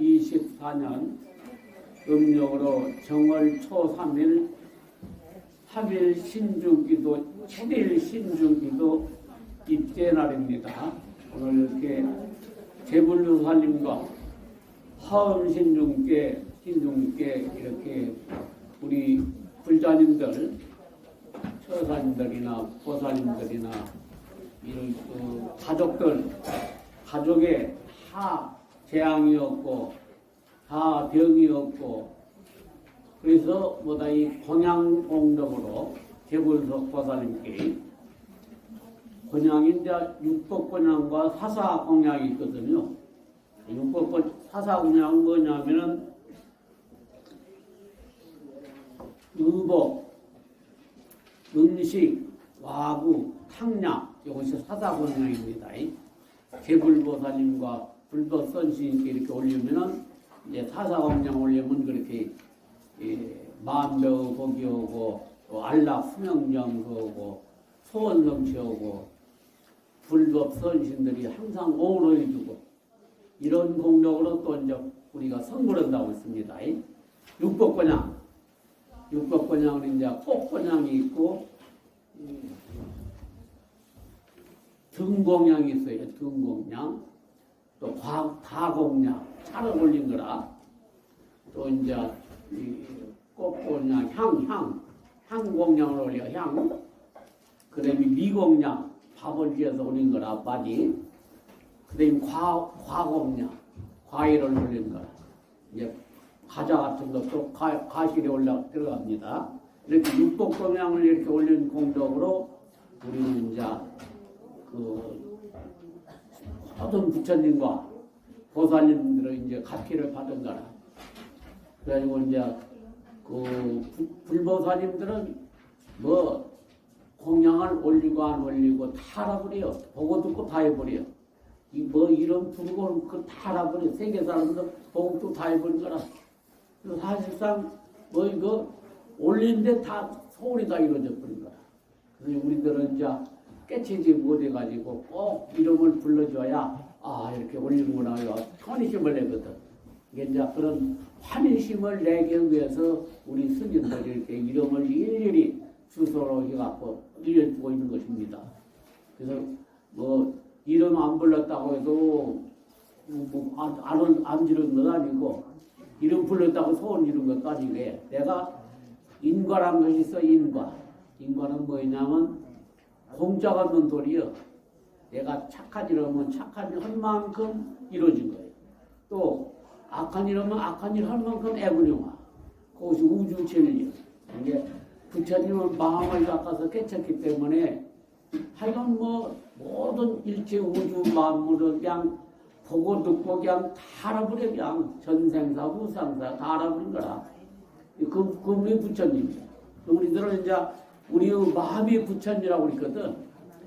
2024년 음력으로 정월 초 3일 3일 신중기도 7일 신중기도 입제 날입니다. 오늘 이렇게 제불교사님과 화엄신중께 이렇게 우리 불자님들 처사님들이나 보사님들이나 이런 가족에 다 재앙이었고 다 병이었고 그래서 뭐다 이 공양공덕으로 제불석 보사님께 공양이 이제 육법공양과 사사공양이 있거든요. 사사공양은 뭐냐면은 의복, 음식, 와구, 탕약 이것이 사사공양입니다. 제불보사님과 불법선신께 이렇게 올리면은 이제 사사공양 올리면 그렇게 만배우 복이 오고 또 안락 수명정 오고 소원성취 오고 불법선신들이 항상 옹호해주고 이런 공덕으로 또 이제 우리가 선물한다고 했습니다. 육법권양은 이제 꽃권양이 있고 등공양이 있어요. 등공양 또 다공양 차를 올린 거라 또 이제 꽃권양 향공양을 올려 향 그다음에 미공양 밥을 지어서 올린 거라 빠지 그다음에 과공양 과일을 올린 거라 이제 과자 같은 것도 과실에 들어갑니다. 이렇게 육법공양을 이렇게 올린 공덕으로 우리는 이제 모든 부처님과 보살님들은 이제 가피를 받은 거라. 그래가지고 이제 불보살님들은 뭐 공양을 올리고 안 올리고 다 알아버려. 보고 듣고 다 해버려. 이런 부르고 다 알아버려. 세계 사람들 보고 또 다 해버린 거라. 사실상 이거 올린데 다 소홀히 다 이루어져 버린 거라. 그래서 우리들은 이제 깨치지 못해가지고 꼭 이름을 불러줘야 이렇게 올리는구나 환희심을 내거든. 이게 이제 그런 환희심을 내기 위해서 우리 스님들이 이렇게 이름을 일일이 주소로 해갖고 일러주고 있는 것입니다. 그래서 이름 안 불렀다고 해도 안 지른 건 아니고 이름 불렀다고 소원 지른 것도 아니고 내가 인과란 것이 있어. 인과는 뭐냐면 공짜가 없는 돌이요. 내가 착한 일 하면 착한 일 할 만큼 이루어진 거예요. 또 악한 일 하면 악한 일 할 만큼 애분영화. 그것이 우주천리요. 이게 부처님은 마음을 닦아서 깨쳤기 때문에 하여간 모든 일체 우주 만물을 그냥 보고 듣고 그냥 다 알아버려. 그냥 전생사 후상사 다 알아버린 거라. 그분이 부처님이야. 우리들은 이제 우리의 마음이 부처님이라고 그랬거든.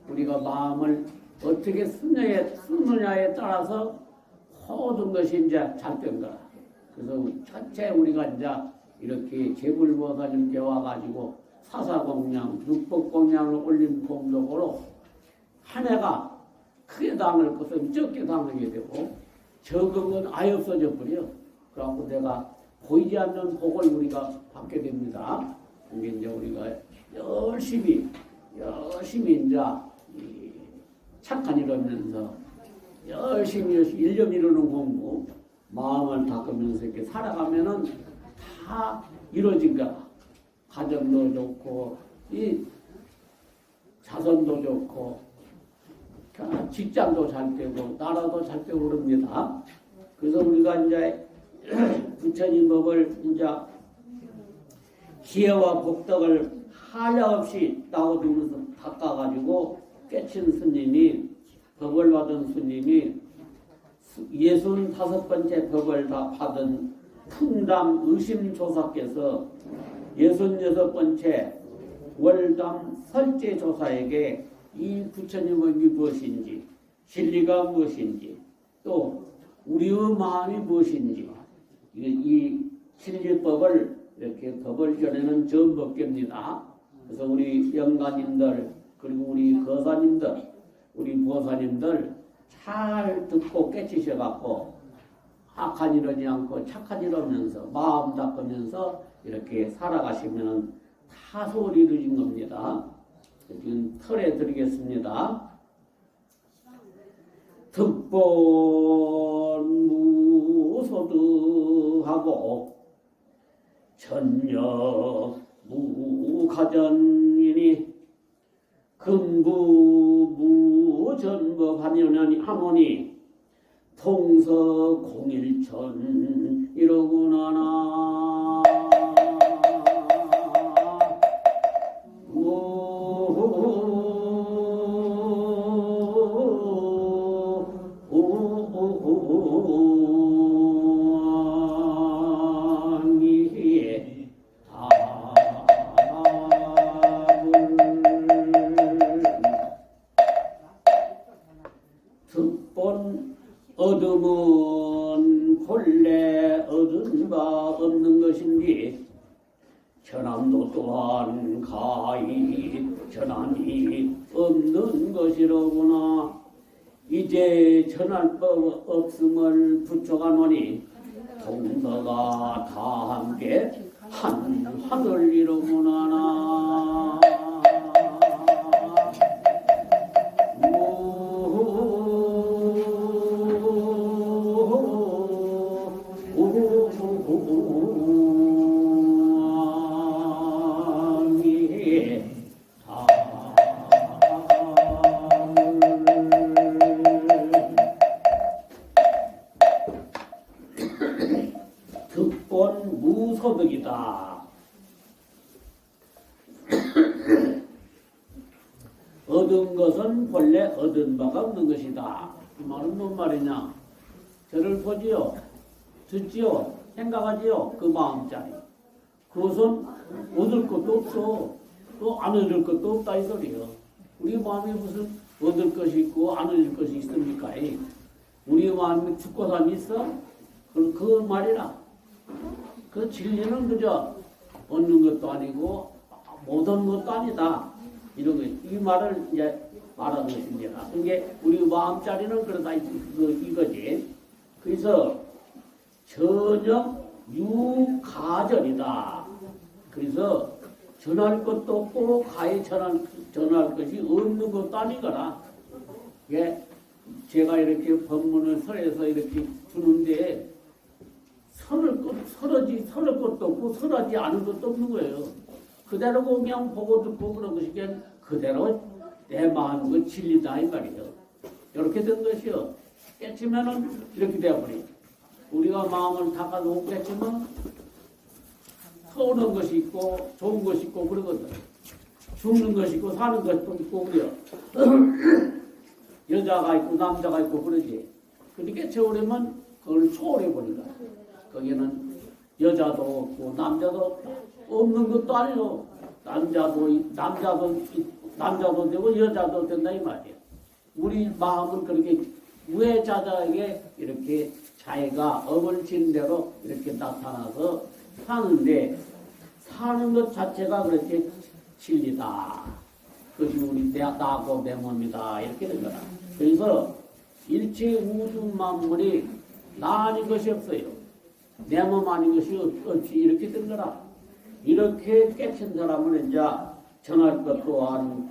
우리가 마음을 어떻게 쓰느냐에 따라서 모든 것이 이제 잘 된 거라. 그래서 전체 우리가 이제 이렇게 제불보살님께 와가지고 사사공양, 육법공양을 올린 공덕으로 한 해가 크게 당할 것은 적게 당하게 되고 적은 건 아예 없어져 버려. 그래갖고 내가 보이지 않는 복을 우리가 받게 됩니다. 이게 이제 우리가 열심히 이제 착한 일 하면서 열심히 일념 이루는 공부 마음을 닦으면서 이렇게 살아가면은 다 이루어진 거야. 가정도 좋고 이 자손도 좋고 직장도 잘 되고 나라도 잘 되고 그럽니다. 그래서 우리가 이제 부처님 법을 이제 기회와 복덕을 한량없이 나오면서 닦아가지고 깨친 스님이 법을 받은 스님이 65번째 법을 다 받은 풍담 의심조사께서 66번째 월담 설제조사에게 이 부처님의 무엇인지 진리가 무엇인지 또 우리의 마음이 무엇인지 이 진리법을 이렇게 법을 전하는 전법계입니다. 그래서 우리 영가님들 그리고 우리 거사님들 우리 보사님들 잘 듣고 깨치셔갖고 악한 일하지 않고 착한 일 하면서 마음 닦으면서 이렇게 살아가시면 다 소홀히 이루어진 겁니다. 지금 털에 드리겠습니다. 득본 무소득하고 전력 무가전이니 금부 무전법하니 하모니 통서 공일천 이러구나나. 얻음은 본래 얻은 바 없는 것인지 전함도 또한 가히 전함이 없는 것이로구나. 이제 전할 법 없음을 부처가노니 동서가 다 함께 한 하늘이로구나. 득본 무소득이다. 얻은 것은 본래 얻은 바가 없는 것이다. 이 말은 뭔 말이냐? 저를 보지요, 듣지요, 생각하지요. 그 마음짜리. 그것은 얻을 것도 없어. 또 안 얻을 것도 없다 이 소리요. 우리 마음에 무슨 얻을 것이 있고 안 얻을 것이 있습니까? 우리 마음에 죽고 삶이 있어? 그 말이라. 그 진리는 그저 얻는 것도 아니고 못 얻는 것도 아니다. 이런 거, 이 말을 이제 말하는 것입니다. 이게 우리 마음자리는 그러다 이거지. 그래서 전혀 유가전이다. 그래서 전할 것도 없고 가히 전할 것이 없는 것도 아니거라. 예, 제가 이렇게 법문을 설해서 이렇게 주는데 설을 것도 없고 설하지 않은 것도 없는 거예요. 그대로 그냥 보고 듣고 그런 것이 그대로 내 마음 그 진리다 이 말이에요. 이렇게 된 것이요. 깨치면은 이렇게 되어버려. 우리가 마음을 닦아놓고 깨치면 서운한 것이 있고 좋은 것이 있고 그러거든. 죽는 것이 있고 사는 것도 있고 그래요. 여자가 있고 남자가 있고 그러지. 그렇게 채우려면 그걸 초월해버린다. 거기는 여자도 없고 남자도 없는 것도 아니고 남자도 되고 여자도 된다 이 말이에요. 우리 마음은 그렇게 우애자자에게 이렇게 자기가 업을 진 대로 이렇게 나타나서 사는데 사는 것 자체가 그렇게 진리다. 그것이 우리 나고 내 몸이다 이렇게 된 거다. 그래서 일체 우주 만물이 나 아닌 것이 없어요. 내 몸 아닌 것이 없이 이렇게 된 거라. 이렇게 깨친 사람은 이제 전할 것도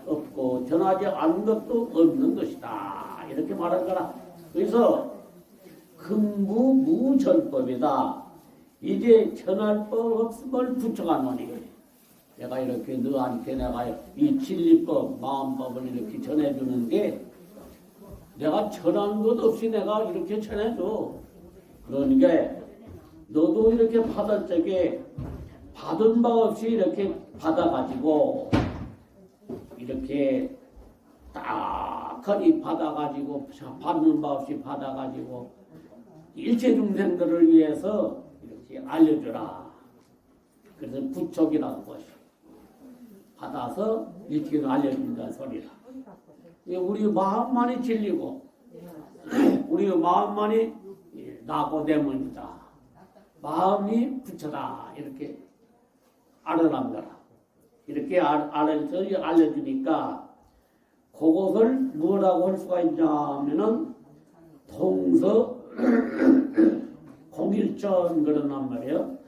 없고 전하지 않은 것도 없는 것이다. 이렇게 말한 거라. 그래서 금부 무전법이다. 이제 전할 법 없음을 부처가노니 내가 이렇게 너한테 내가 이 진리법 마음법을 이렇게 전해주는데 내가 전한 것 없이 내가 이렇게 전해줘. 그러니까 너도 이렇게 받을 적에 받은 바 없이 이렇게 받아가지고 이렇게 딱하니 받아가지고 받는 바 없이 받아가지고 일체 중생들을 위해서 이렇게 알려주라. 그래서 부척이라는 것이 받아서 이렇게 알려준다는 소리라. 우리 마음만이 진리고 우리 마음만이 나고 내 몸이다. 마음이 부처다. 이렇게 알아난 거라. 이렇게 알려주니까 그것을 뭐라고 할 수가 있냐 하면은 동서 공일전 그러단 말이에요.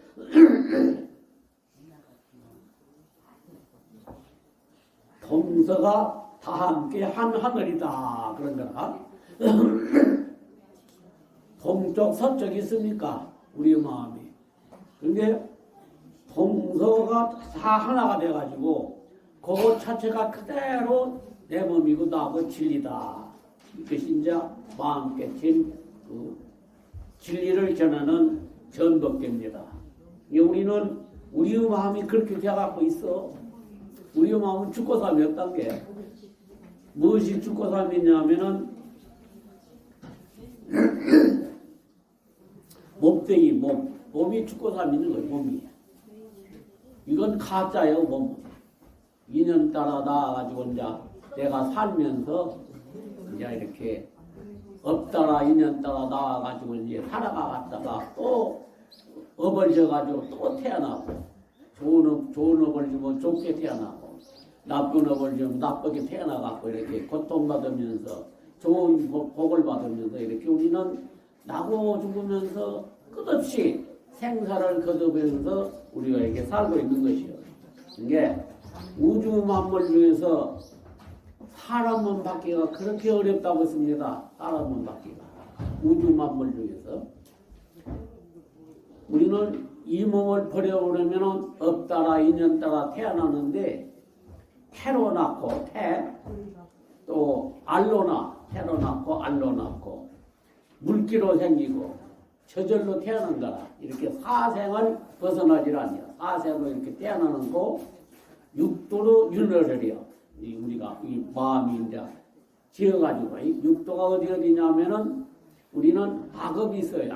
동서가 다 함께 한 하늘이다 그런 거라. 동쪽 서쪽이 있으니까 우리 마음이. 근데 동서가 다 하나가 돼가지고 그거 자체가 그대로 내 몸이고 나고 진리다. 이것이 이제 마음 깨친 그 진리를 전하는 전법계입니다. 우리는 우리의 마음이 그렇게 돼갖고 있어. 우리의 마음은 죽고 삶이 없단 게 무엇이 죽고 삶이냐면은 몸뚱이 몸이 죽고 삶이 있는 거예요. 몸이 이건 가짜예요. 몸 인연 따라 나와가지고 이제 내가 살면서 이제 이렇게 업따라 인연 따라 나와가지고 이제 살아가다가 또 업을 져가지고 또 태어나고 좋은 업을 주면 좋게 태어나고 나쁜 업을 주면 나쁘게 태어나갖고 이렇게 고통받으면서 좋은 복을 받으면서 이렇게 우리는 나고 죽으면서 끝없이 생사를 거듭하면서 우리가 이렇게 살고 있는 것이요. 이게 우주 만물 중에서 사람 몸 받기가 그렇게 어렵다고 했습니다. 사람 몸 받기가. 우주 만물 중에서. 우리는 이 몸을 버려버리면 업 따라 인연 따라 태어나는데 태로 낳고 또 알로 태로 낳고 알로 낳고 물기로 생기고 저절로 태어난 거라. 이렇게 사생을 벗어나질 아니야. 사생으로 이렇게 태어나는 거 육도로 윤회를 해요. 우리가 이 마음이 이제 지어가지고 육도가 어디냐면은 우리는 악업이 있어요.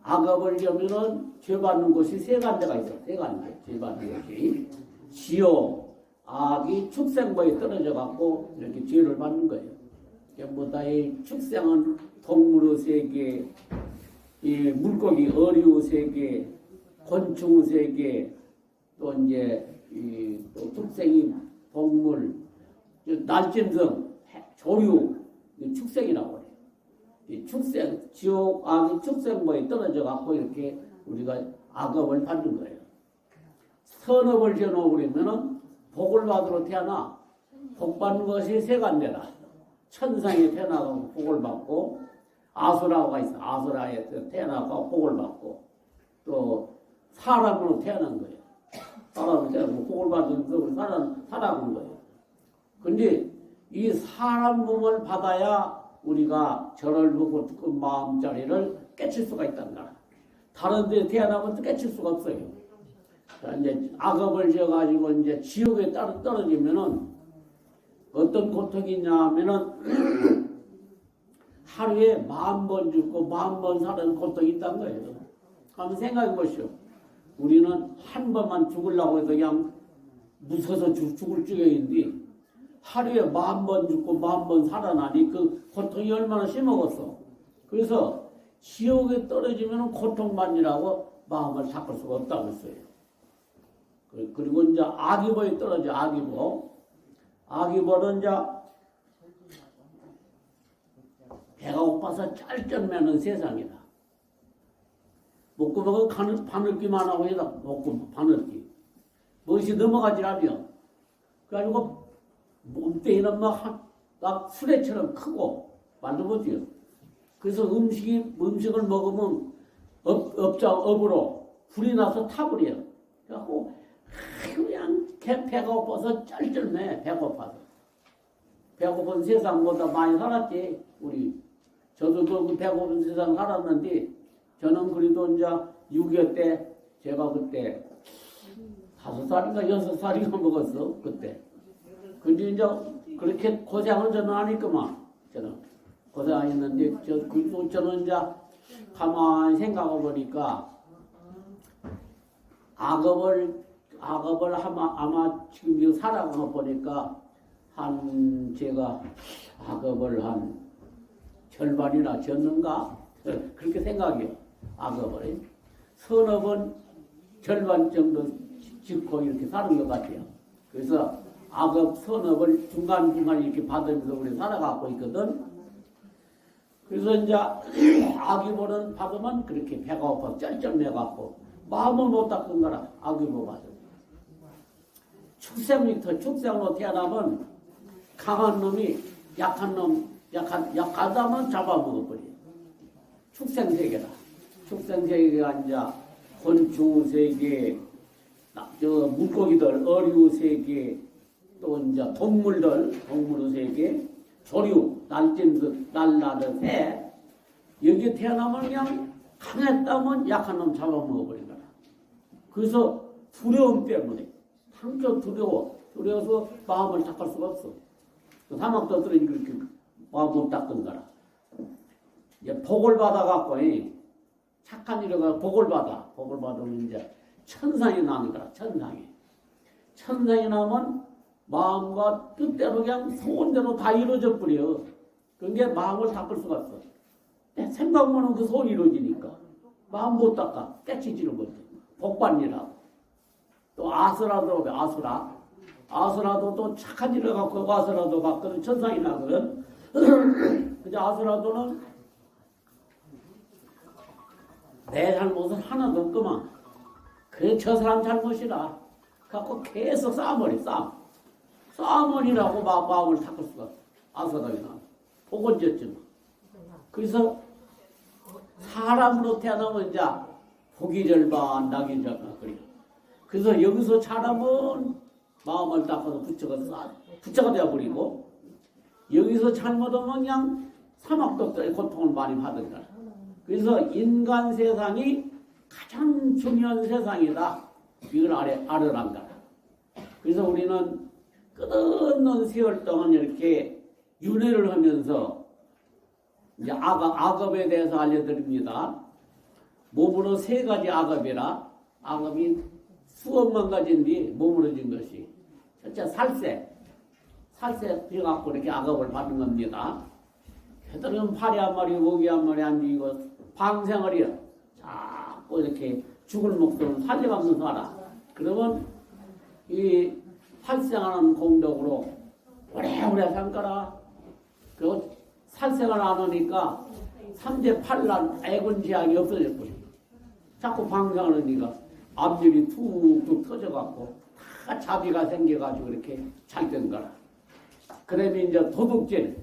악업을 하면은 죄 받는 곳이 세 간데가 있어. 세 간데 죄 받는 곳이 지옥, 악이 축생부에 떨어져 갖고 이렇게 죄를 받는 거예요. 뭐다 이 축생은 동물의 세계, 이 물고기 어류의 세계, 곤충의 세계, 또 이제 또 축생이 동물, 날짐승, 조류, 축생이라고 해요. 이 축생, 지옥, 악이 축생부에 떨어져 갖고 이렇게 우리가 악업을 받는 거예요. 선업을 지어놓으면은 복을 받으러 태어나. 복 받는 것이 세 간데다. 천상에 태어나고 복을 받고, 아수라가 있어. 아수라에 태어나고 복을 받고, 또 사람으로 태어난 거예요. 사람으로 태어나고 복을 받으면서 우리 살아간 거예요. 근데 이 사람 몸을 받아야 우리가 절을 보고 그 마음자리를 깨칠 수가 있단다. 다른 데 태어나면 또 깨칠 수가 없어요. 이제 악업을 지어가지고 이제 지옥에 떨어지면은 어떤 고통이 있냐면은 하루에 10,000번 죽고 10,000번 사는 고통이 있다는 거예요. 한번 생각해 보시오. 우리는 한 번만 죽으려고 해서 그냥 무서워서 죽을 지경인데 하루에 10,000번 죽고 10,000번 살아나니 그 고통이 얼마나 심하겠어. 그래서 지옥에 떨어지면 고통만이라고 마음을 닦을 수가 없다고 했어요. 그리고 이제 악이보에 떨어져. 악이보는 이제 배가 고파서 짤쩔매는 세상이다. 목구멍은 바늘기만 하고 있다. 목구멍 바늘기. 무엇이 넘어가질 않아요. 그래가지고 몸뚱이는 막 수레처럼 크고 말도 못해요. 그래서 음식을 먹으면 업으로 불이 나서 타버려요. 그래갖고 그냥 배가 고파서 쩔쩔매. 배고파서. 배고픈 세상보다 많이 살았지. 저도 그 배고픈 세상 살았는데 저는 그래도 이제 6.25 때 제가 그때 5살인가 6살인가 먹었어. 그때. 근데 이제 그렇게 고생을 저는 안 했구만. 저는 고생 안 했는데 저는 이제 가만히 생각해 보니까 악업을 아마 지금 살아가 보니까 제가 악업을 한 절반이나 졌는가? 그렇게 생각해요. 악업을. 선업은 절반 정도 짓고 이렇게 사는 것 같아요. 그래서 악업, 선업을 중간중간 이렇게 받으면서 우리 살아가고 있거든. 그래서 이제 아기보를 받으면 그렇게 배가 고파 쩔쩔매갖고 마음을 못 닦은 거라 아기보 받으면. 축생으로 태어나면 강한 놈이 약한 놈, 약하다면 잡아먹어버려. 축생세계라. 축생세계가 이제 곤충세계, 물고기들, 어류세계, 또 이제 동물의 세계, 조류, 날라는 새, 여기 태어나면 그냥 강했다면 약한 놈 잡아먹어버린 거라. 그래서 두려움 때문에, 한껏 두려워서 마음을 닦을 수가 없어. 사막도들은 그렇게 마음을 닦은 거라. 이제 복을 받아갖고, 착한 일을 복을 받으면 이제 천상이 나는 거라, 천상이 나면 마음과 뜻대로 그냥 소원대로 다 이루어져 버려. 그게 마음을 닦을 수가 없어. 생각만은 그 소원이 이루어지니까. 마음 못 닦아. 깨치지를 못해. 복받니라고. 또 아수라도 또 착한 일을 갖고 아수라도 갖고는 천상이 나거든. 그저 아수라도는 내 잘못은 하나도 없구만. 그게 저 사람 잘못이라. 갖고 계속 싸움이라고 마음을 닦을 수가 없어. 아수라도나. 복은 졌지만. 그래서 사람으로 태어나면 이제 복이 절반, 낙이 절반 그래요. 그래서 여기서 자라면 마음을 닦아서 부처가 되어버리고 여기서 잘못하면 그냥 사막도들의 고통을 많이 받은 거라. 그래서 인간 세상이 가장 중요한 세상이다. 이걸 알으란 거라. 그래서 우리는 끝없는 세월 동안 이렇게 윤회를 하면서 이제 악업에 대해서 알려드립니다. 몸으로 3가지 악업이라 악업이 수억만 가지인데 몸으로 진 것이 첫째 살세 비갖고 이렇게 악업을 받는 겁니다. 걔들은 팔이 한 마리 목이 한 마리 안 죽이고 방생을이요. 자꾸 이렇게 죽을 목숨을 살려가면서 살아. 그러면 이 살생하는 공덕으로 오래오래 산 거라. 그리고 살생을 안 하니까 3대 8난 애군지약이 없어질 거예요. 자꾸 방생을 하니까 앞줄이 툭툭 터져갖고 다 자비가 생겨가지고 이렇게 잘 된 거라. 그러면 이제 도둑질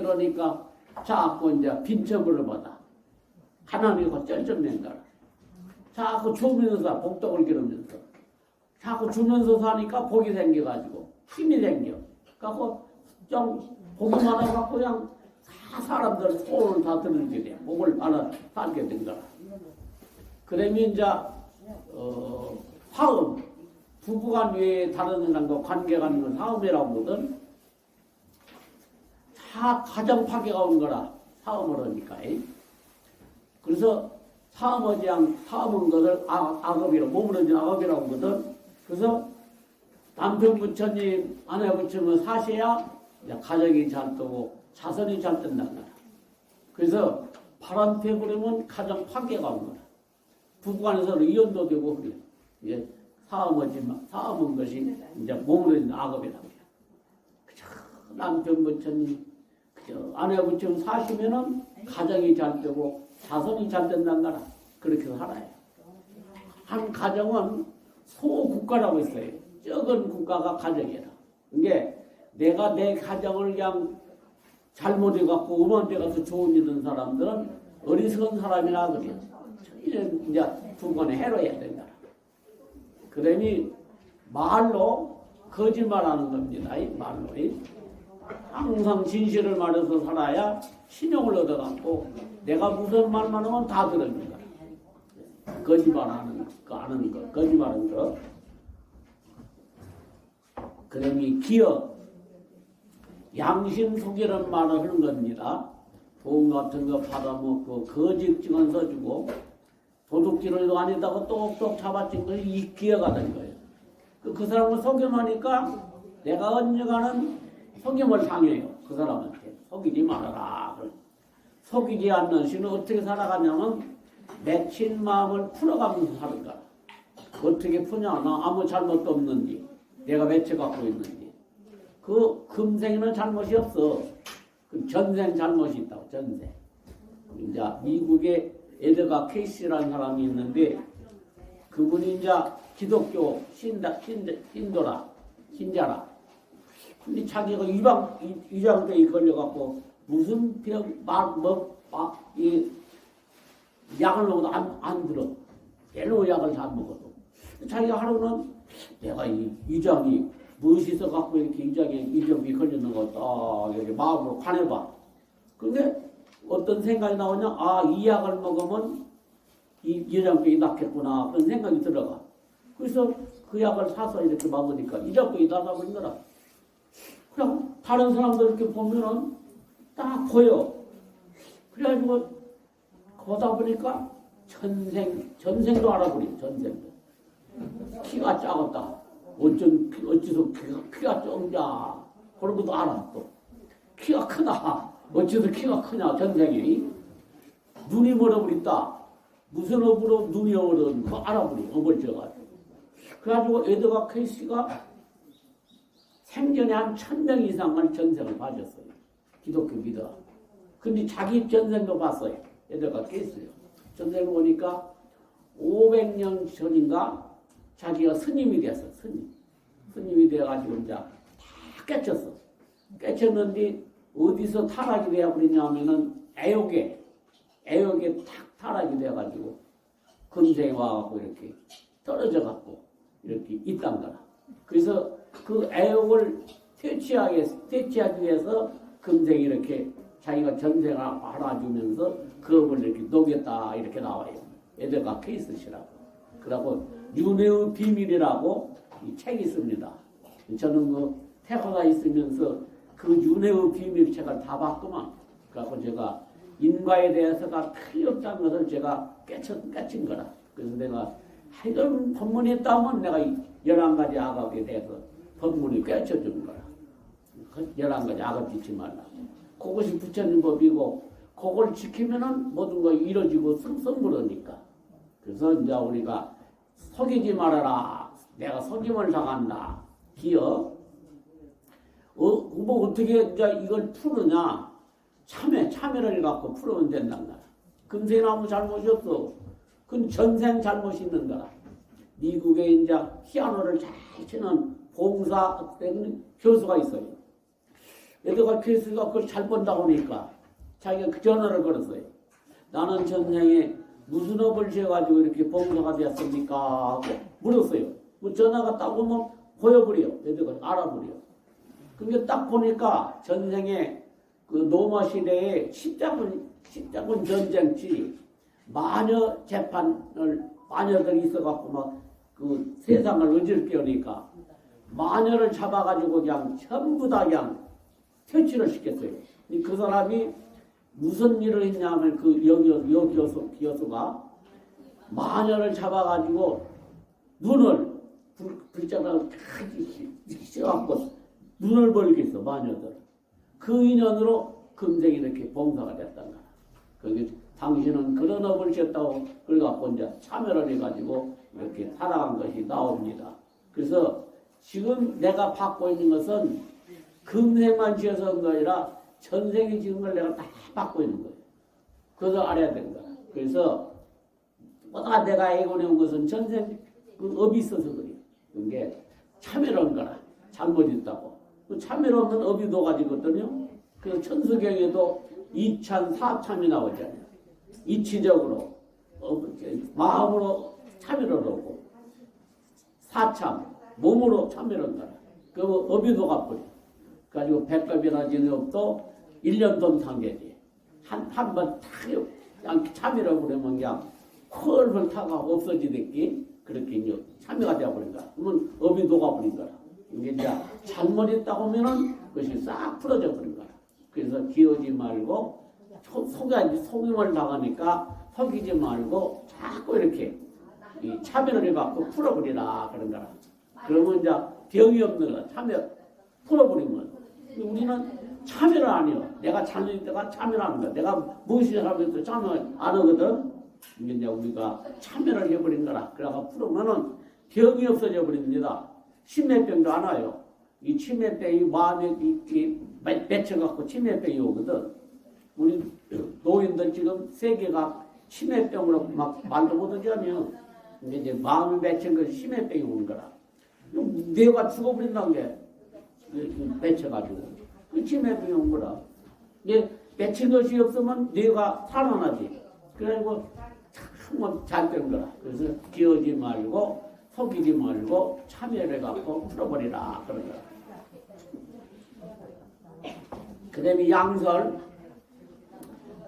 하니까 자꾸 이제 빈처벌을 받아. 하나님과 쩔쩔맨 거라. 자꾸 주면서 복덕을 기르면서 자꾸 주면서 사니까 복이 생겨가지고 힘이 생겨. 갖고 좀 복이 많아갖고 그냥 다 사람들 소원을 다 들게 돼. 복을 받아 살게 된 거라. 그러면 이제 사음, 부부간 외에 다른 사람과 관계가 있는 사음이라고 하거든. 다 가정 파괴가 온 거라. 사음을 하니까. 그래서 사음은 것을 악업이라고, 몸으로진 악업이라고 하거든. 그래서 남편 부처님, 아내 부처님은 사셔야 가정이 잘 되고 자손이 잘 된다는 거라. 그래서 바람펴 버리면 가정 파괴가 온 거라. 부부간에서는 이혼도 되고 그래. 이게 사음은 것이 이제 몸으로 있는 악업이라고 해요. 그저 남편 부처님, 그저 아내 부처님 사시면은 가정이 잘 되고 자손이 잘 된다는 거라. 그렇게 살아요. 한 가정은 소국가라고 있어요. 적은 국가가 가정이라. 이게 내가 내 가정을 그냥 잘못해갖고 음한데 가서 좋은 일 하는 사람들은 어리석은 사람이라 그래요. 이런 이제 두번에 해로해야 된다. 그러니 말로 거짓말하는 겁니다. 이 말로. 항상 진실을 말해서 살아야 신용을 얻어갖고 내가 무슨 말만 하면 다 들어준 거야. 거짓말하는 거, 아는 거, 거짓말하는 거. 그러니 기억, 양심속이라는 말을 하는 겁니다. 돈 같은 거 받아먹고 거짓 증언 써주고 도둑질을 아니다고 똑똑 잡아친 것이 이 기어가 된 거예요. 그 사람을 속임하니까 내가 언젠가는 속임을 당해요. 그 사람한테. 속이지 말아라. 속이지 않는 신은 어떻게 살아가냐면 맺힌 마음을 풀어가면서 사는 거야. 어떻게 푸냐? 나 아무 잘못도 없는지. 내가 맺혀 갖고 있는지. 그 금생에는 잘못이 없어. 그 전생 잘못이 있다고, 전생. 이제 미국에 에드가 케이시라는 사람이 있는데 그분이 이제 기독교 신자라. 근데 자기가 위장병이 걸려갖고 무슨 이 약을 먹어도 안 들어. 별로 약을 잘 먹어도. 자기가 하루는 내가 이 위장이 무엇이 있어갖고 이렇게 위장이 걸리는 거 딱 이렇게 마음으로 관해봐. 근데 어떤 생각이 나오냐? 아, 이 약을 먹으면 이 위장병이 낫겠구나. 그런 생각이 들어가. 그래서 그 약을 사서 이렇게 먹으니까 위장병이 낫아버린 거라. 그냥 다른 사람들 이렇게 보면은 딱 보여. 그래가지고 거다 보니까 전생도 알아버려, 전생도. 키가 작았다. 어째서 키가 적냐. 그런 것도 알아, 또. 키가 크다. 어째서 키가 크냐, 전생이. 눈이 멀어버렸다. 무슨 업으로 눈이 얼은 거 알아버려, 어물져가지고. 그래가지고 에드가 케이시가 생전에 한 1000명 이상을 전생을 봐줬어요. 기독교 믿어. 근데 자기 전생도 봤어요. 에드가 케이시요. 전생을 보니까 500년 전인가 자기가 스님이 됐어. 스님이 돼가지고 이제 다 깨쳤어. 깨쳤는데 어디서 타락이 되어버리냐 하면은 애욕에 탁 타락이 돼가지고 금생에 와갖고 이렇게 떨어져갖고 이렇게 있단 거라. 그래서 그 애욕을 퇴치하기 위해서 금생에 이렇게 자기가 전생을 알아주면서 그 업을 이렇게 녹였다 이렇게 나와요. 에드가 케이시라고. 그러고 윤회의 비밀이라고 이 책이 있습니다. 저는 그 태화가 있으면서 그 윤회의 비밀 책을 다 봤구만. 그래서 제가 인과에 대해서가 틀렸다는 것을 제가 깨친 거라. 그래서 내가 이런 법문이 있다면 내가 11가지 악업에 대해서 법문이 깨쳐준 거라. 11가지 악업 짓지 말라. 그것이 부처님 법이고 그걸 지키면은 모든 거 이루어지고 성불하니까. 그래서 이제 우리가 속이지 말아라. 내가 속임을 당한다. 기어. 뭐 어떻게 이제 이걸 푸느냐? 참회를 갖고 풀으면 된단 말이야. 금생에 아무 잘못이 없어. 그건 전생 잘못이 있는 거라. 미국에 이제 피아노를 잘 치는 봉사 교수가 있어요. 에드가 케이시가 그걸 잘 본다고 하니까 자기가 그 전화를 걸었어요. 나는 전생에 무슨 업을 지어가지고 이렇게 봉사가 되었습니까? 하고 물었어요. 뭐 전화가 딱 오면 보여버려. 에드가 알아버려. 근데 딱 보니까 전생에 그 노마 시대에 십자군 전쟁치 마녀 재판을 마녀들이 있어갖고 막 그 세상을 어지럽게 하니까 마녀를 잡아가지고 그냥 전부 다 그냥 퇴치를 시켰어요. 그 사람이 무슨 일을 했냐면 그 여교수가 마녀를 잡아가지고 눈을 불자가 씌워갖고 눈을 벌게 했어, 마녀들. 그 인연으로 금생이 이렇게 봉사가 됐단 거야. 그게 당신은 그런 업을 지었다고 그래갖고 이제 참여를 해가지고 이렇게 살아간 것이 나옵니다. 그래서 지금 내가 받고 있는 것은 금생만 지어서 한 거 아니라 전생이 지은 걸 내가 다 받고 있는 거예요. 그것을 알아야 되는 거야. 그래서 보다 내가 애고내 온 것은 전생 그 업이 있어서 그래요. 그게 참여를 한 거라. 잘못 있다고. 그 참여를 하면 업이 녹아지거든요. 그 천수경에도 이참, 사참이 나오잖아요. 이치적으로 마음으로 참여를 하고 사참, 몸으로 참여를 한다. 그 업이 녹아버려. 그래가지고 백갑이나 지는 업도 1년 돈 단계지. 한 번 탁 참여를 하면 그냥 펄펄 타가 없어지듯이 그렇게 이제 참여가 되어버린 거야. 그러면 업이 녹아버린 거야. 이게 이제 잘못했다고 하면은 그것이 싹 풀어져 버린 거야. 그래서 기어지 말고 속임을 당하니까 속이지 말고 자꾸 이렇게 이 참여를 해갖고 풀어버리라 그런 거라. 그러면 이제 병이 없는 거야. 참여 풀어버리면 우리는 참여를 안 해요. 내가 잘못할 때가 참여를 하는 거야. 내가 무엇이 잘못해도 참여 안 하거든. 이제 우리가 참여를 해버린 거라. 그래가 풀으면은 병이 없어져 버립니다. 치매병도 안 와요. 이 치매병이 마음에 이 맺혀갖고 치매병이 오거든. 우리 노인들 지금 세계가 치매병으로 막 말도 못하잖아요. 근데 이제 마음이 맺힌 것이 치매병이 오는 거라. 뇌가 죽어버린다는 게 맺혀가지고 그 치매병이 온 거라. 이게 맺힌 것이 없으면 뇌가 살아나지. 그래가지고 참 잘된 거라. 그래서 기어지 말고 속이지 말고 참여를 갖고 풀어버리라 그런 거라. 그 다음에 양설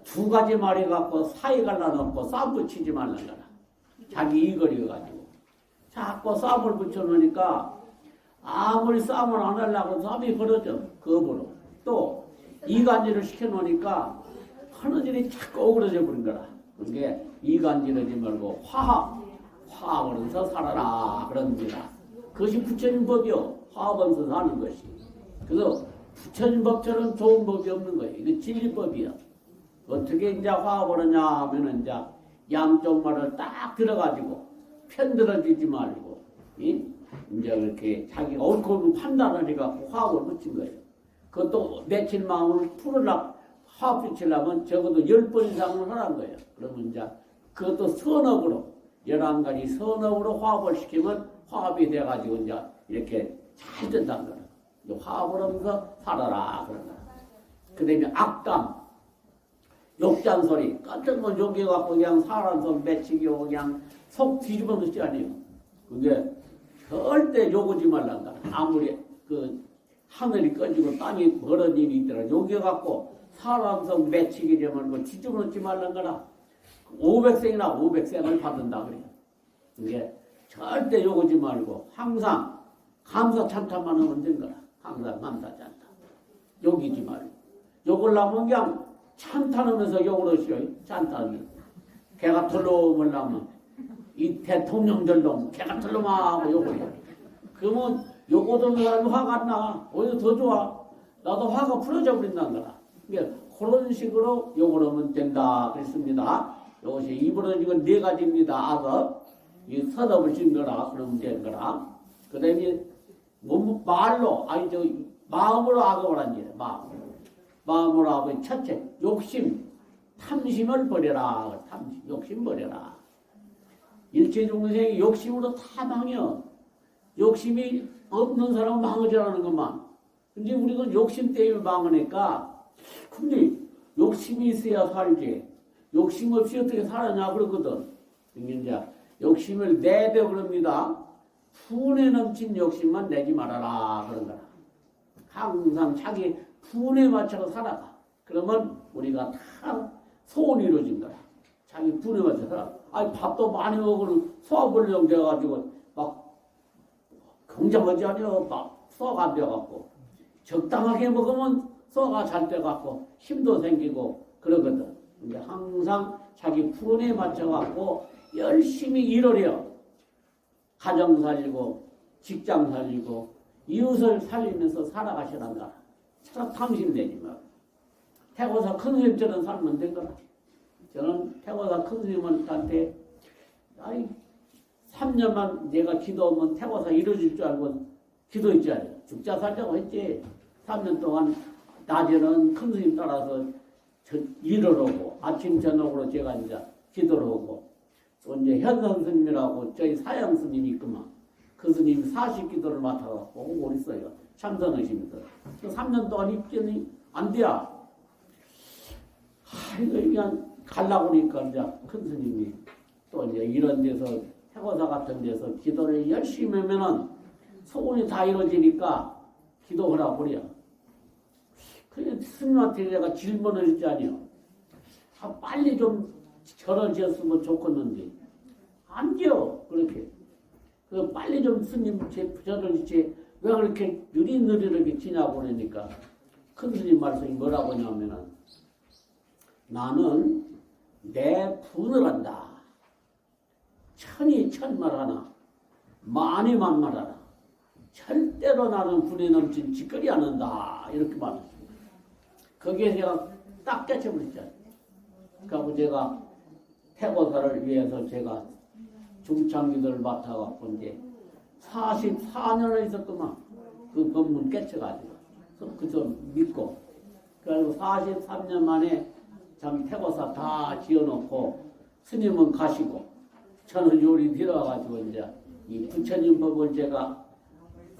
두 가지 말이 갖고 사이 갈라놓고 쌈 붙이지 말란 거라. 자기 이거리여가지고 자꾸 쌈을 붙여놓으니까 아무리 쌈을 안 하려고 쌈이 벌어져. 겁으로. 또 이간질을 시켜놓으니까 하는 일이 자꾸 오그러져 버린 거라. 그게 이간질하지 말고 화합하면서 살아라 그런 거라. 그것이 부처님 법이요. 화합하면서 사는 것이. 그래서 부처님 법처럼 좋은 법이 없는 거예요. 이게 진리법이야. 어떻게 이제 화합을 하냐 하면은 이제 양쪽 말을 딱 들어가지고 편들어지지 말고 이제 이렇게 자기가 옳고 판단을 해갖고 화합을 붙인 거예요. 그것도 맺힌 마음을 풀으려고 화합 붙이려면 적어도 10번 이상을 하라는 거예요. 그러면 이제 그것도 선업으로 11가지 선업으로 화합을 시키면 화합이 돼가지고 이제 이렇게 잘 된다는 거예요. 화합을 하면서 살아라 그런 거예요. 그 다음에 악담 욕잔소리 같은 건 욕해갖고 그냥 사람 손 맺히고 그냥 속 뒤집어 놓지 아니에요. 그게 절대 욕하지 말란다. 아무리 그 하늘이 꺼지고 땅이 벌어진 일이 있더라. 욕해갖고 사람 손 맺히게 되면 그 뒤집어 놓지 말란 거라. 500생이나 500생을 받는다 그래요. 그게 절대 욕하지 말고 항상 감사 찬탄만 하면 된 거라. 항상 감사 찬탄. 욕이지 말고. 욕을 하면 그냥 찬탄하면서 욕을 하시오. 찬탄을. 개가 털놈을라면 이 대통령들도 개가 털놈아 하고 욕을 해. 그러면 욕 오던 사람이 화가 안 나. 오히려 더 좋아. 나도 화가 풀어져 버린다는 거라. 그러니까 그런 식으로 욕을 하면 된다 그랬습니다. 이것이 입으로 지금 4가지입니다. 악업. 이 서답을 진 거라 그러면 되는 거라. 그 다음에 말로 마음으로 악업을 한 일이야. 마음으로 악업. 첫째 욕심 탐심을 버려라. 탐심 욕심 버려라. 일체중생이 욕심으로 다 망해요. 욕심이 없는 사람은 망하지라는 것만. 근데 우리는 욕심 때문에 망하니까 근데 욕심이 있어야 살지. 욕심 없이 어떻게 살았냐 그러거든. 이제 욕심을 내려 그럽니다. 분에 넘친 욕심만 내지 말아라 그런 거라. 항상 자기 분에 맞춰서 살아가. 그러면 우리가 다 소원이 이루어진 거라. 자기 분에 맞춰서 살아. 아니 밥도 많이 먹으면 소화불량 돼가지고 막 굉장하지 않아요. 막 소화가 안 돼갖고 적당하게 먹으면 소화가 잘 돼갖고 힘도 생기고 그러거든. 근데 항상 자기 분에 맞춰갖고 열심히 일을 가정 살리고 직장 살리고 이웃을 살리면서 살아가시란다. 차라리 탐심내지 마. 태고사 큰 스님처럼 살면 된 거라. 저는 태고사 큰 스님한테 3년만 내가 기도하면 태고사 이루어질 줄 알고 기도했지 않아요. 죽자 살자고 했지. 3년 동안 낮에는 큰 스님 따라서 일을 하고 아침 저녁으로 제가 이제 기도를 하고 또 이제 현선 스님이라고 저희 사양 스님이 있구만. 그 스님이 40기도를 맡아갖고 오고 있어요. 참선하시면서. 3년 동안 입전이 안 돼야. 이거 그냥 가려고 하니까 이제 큰 스님이 또 이제 이런 데서 태고사 같은 데서 기도를 열심히 하면은 소원이 다 이루어지니까 기도하라 그래요. 그래 스님한테 내가 질문을 했지 아니요. 빨리 좀 절을 지었으면 좋겠는데 안 돼요. 그렇게. 그 빨리 좀 스님 절을 짓지 왜 그렇게 느리느리게 지냐고 그러니까 큰 스님 말씀이 뭐라고 하냐면은 나는 내 분을 한다. 천이 천말하나 많이만 말하라. 절대로 나는 분에 넘친 짓거리 안 한다. 이렇게 말했습니다. 거기에 제가 딱 깨쳐버렸잖아요. 그래서 제가 태고사를 위해서 제가 중창기도를 맡아갖고 이제 44년을 있었더만 그 법문 깨쳐가지고 그좀 믿고. 그래서 43년 만에 참 태고사 다 지어놓고 스님은 가시고 저는 요리 들어가가지고 이제 이 부처님 법을 제가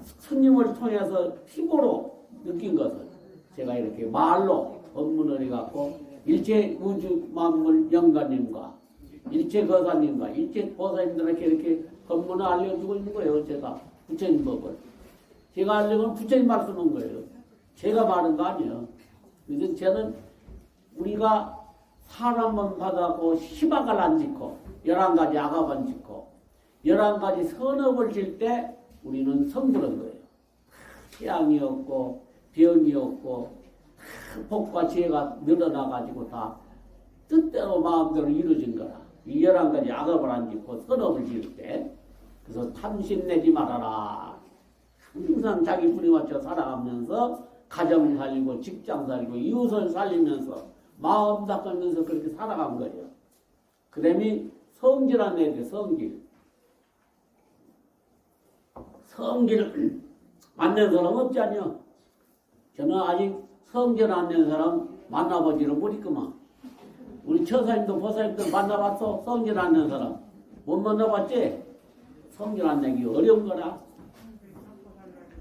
스님을 통해서 피부로 느낀 것을 제가 이렇게 말로 법문을 해갖고 일체 우주 만물 영가님과 일체 거사님과 일체 보살님들에게 이렇게 법문을 알려주고 있는 거예요. 제가 부처님 법을 제가 알려면 부처님 말씀한 거예요. 제가 말한 거 아니에요. 그래서 저는 우리가 사람만 받아고 희박을 안 짓고 11가지 악업 안 짓고 11가지 선업을 질 때 우리는 성불한 거예요. 희양이 없고 병이 없고 복과 지혜가 늘어나가지고 다 뜻대로 마음대로 이루어진 거라. 이 11가지 악업을 안 짓고 선업을 지을 때 그래서 탐심 내지 말아라. 항상 자기 분에 맞춰 살아가면서 가정 살리고 직장 살리고 이웃을 살리면서 마음 닦으면서 그렇게 살아간 거예요. 그 다음에 성질한 애들 성질. 성질을 안 낸 사람 없지 않냐? 저는 아직 성질 안 낸 사람 만나보지를 못했구만. 우리 처사님도 보살님도 만나봤어? 성질 안 낸 사람. 못 만나봤지? 성질 안 내기 어려운 거라.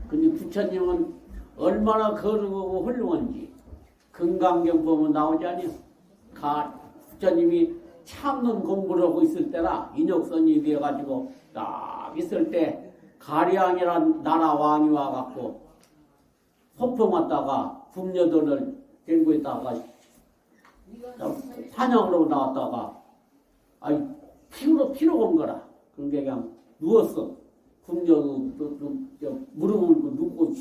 근데 부처님은 얼마나 거룩하고 훌륭한지 금강경 보면 나오지 않냐? 부처님이 참는 공부를 하고 있을 때라 인욕선이 되어가지고 딱 있을 때 가량이란 나라 왕이 와갖고 소풍 왔다가 궁녀들을 데리고 있다가 환영으로 나왔다가 아이 피로가 온 거라. 그러니까 그냥 누웠어. 궁녀 무릎을 눕고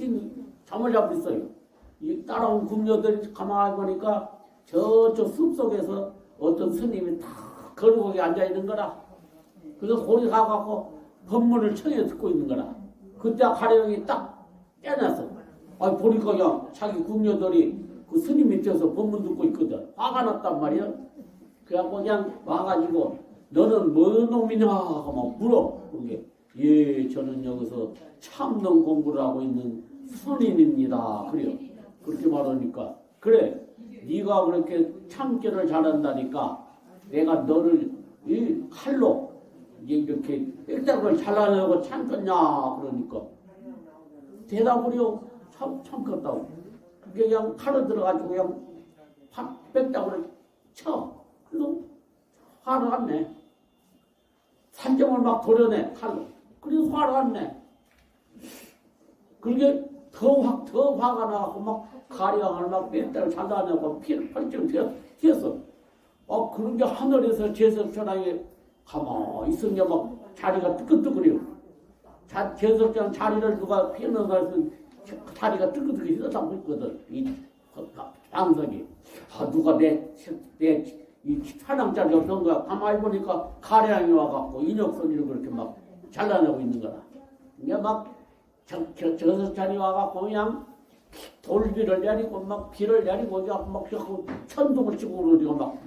잠을 자고 있어요. 이 따라온 궁녀들이 가만히 보니까 저쪽 숲속에서 어떤 스님이 다 거룩하게 앉아있는 거라. 그래서 거기 가갖고 법문을 청해 듣고 있는 거라. 그때 가령이 딱 깨놨어. 아 보니까 그냥 자기 궁녀들이 그 스님 밑에서 법문 듣고 있거든. 화가 났단 말이야. 그래갖고 그냥 와가지고 너는 뭔 놈이냐 하고 막 물어. 그게 예 저는 여기서 참는 공부를 하고 있는 선인입니다. 그래요. 그렇게 말하니까 그래 네가 그렇게 참기를 잘한다니까 내가 너를 이 칼로 이렇게 빽딱을 잘라내고 참겠냐 그러니까 대답을요 참겠다고. 그게 그냥 칼을 들어가지고 그냥 빽딱을 쳐. 그래서 화를 안 내. 산정을 막 도려내 칼로. 그래서 화를 안 내. 그게 더 화가 나고 막 가량을 막 빽딱을 잘라내고 피를 펄쩍 튀었어. 그런 게 하늘에서 제석천왕에 가만히 있으면 막 자리가 뜨끈뜨끈해요. 제석천 자리를 누가 피는 것은 다리가 뜨끈뜨끈 휘어잡고 있거든. 이 방석이. 누가 이 차량짜리 없던 거야. 가만히 보니까 가량이 와갖고 인혁선이를 그렇게 막 잘라내고 있는 거라. 이게 막 저석천이 와갖고 그냥 돌비를 내리고 막 비를 내리고 막 천둥을 치고 그러고 막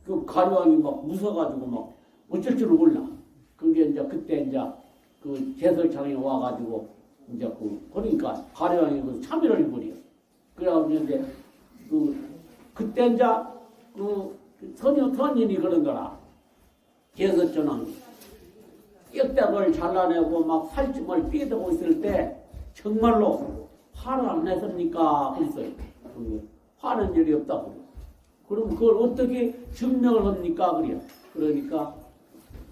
그 가령이 막 무서워가지고 막 어쩔 줄을 몰라. 그게 이제 그때 이제 그 제설창이 와가지고 이제 그러니까 가령이 그 참여를 해버려. 그래가지고 이제 그때 이제 선인이 그런 거라. 제설천왕이 뼈대를 잘라내고 막 살찜을 삐대고 있을 때 정말로 화를 안 냈습니까? 그랬어요. 화는 일이 없다고. 그럼 그걸 어떻게 증명을 합니까? 그래요. 그러니까